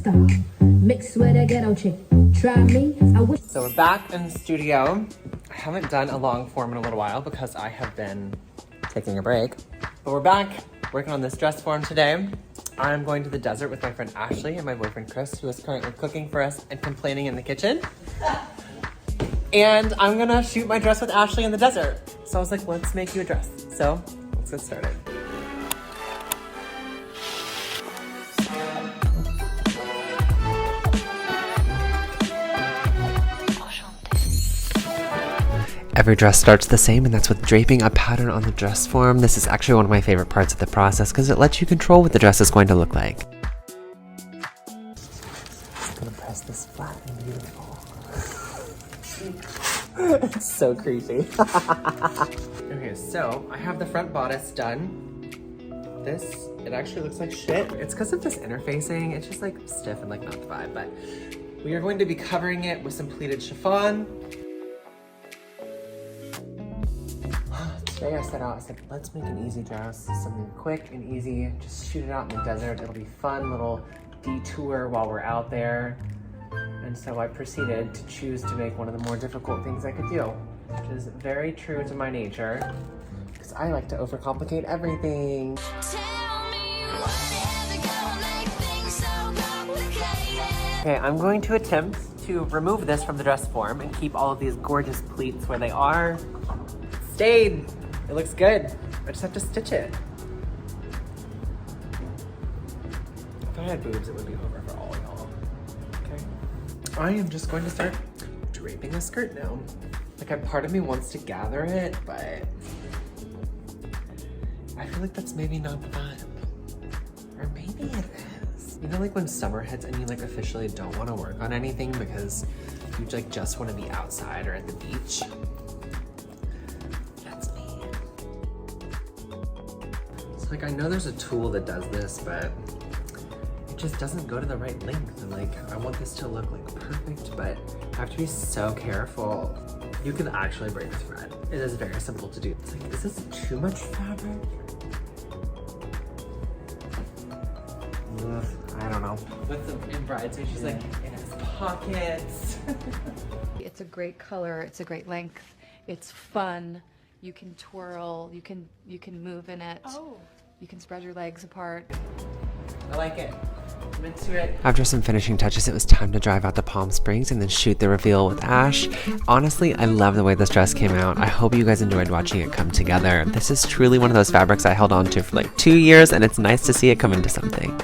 star. Mixed with a ghetto chick. Try me, I wish. So we're back in the studio. I haven't done a long form in a little while because I have been taking a break. But we're back working on this dress form today. I'm going to the desert with my friend Ashley and my boyfriend Chris, who is currently cooking for us and complaining in the kitchen. And I'm gonna shoot my dress with Ashley in the desert. So I was like, let's make you a dress. So let's get started. Every dress starts the same, and that's with draping a pattern on the dress form. This is actually one of my favorite parts of the process because it lets you control what the dress is going to look like. Just gonna press this flat and beautiful. It's so creepy. Okay, so I have the front bodice done. This, it actually looks like shit. It's because of this interfacing. It's just like stiff and like not the vibe, but we are going to be covering it with some pleated chiffon. Today I set out, I said, let's make an easy dress, something quick and easy, just shoot it out in the desert. It'll be fun, little detour while we're out there. And so I proceeded to choose to make one of the more difficult things I could do, which is very true to my nature, because I like to overcomplicate everything. Okay, I'm going to attempt to remove this from the dress form and keep all of these gorgeous pleats where they are. Stayed. It looks good. I just have to stitch it. If I had boobs, it would be over for all y'all. Okay. I am just going to start draping a skirt now. Like, a part of me wants to gather it, but I feel like that's maybe not the vibe. Or maybe it is. You know, like when summer hits and you like officially don't want to work on anything because you like just want to be outside or at the beach. Like, I know there's a tool that does this, but it just doesn't go to the right length. And like, I want this to look like perfect, but I have to be so careful. You can actually break the thread. It is very simple to do. It's like, is this too much fabric? Ugh, I don't know. With the in Bridesmaid, she's like, it has pockets. It's a great color, it's a great length, it's fun. You can twirl, you can move in it. Oh. You can spread your legs apart. I like it. I'm into it. After some finishing touches, it was time to drive out to Palm Springs and then shoot the reveal with Ash. Honestly, I love the way this dress came out. I hope you guys enjoyed watching it come together. This is truly one of those fabrics I held on to for like 2 years, and it's nice to see it come into something.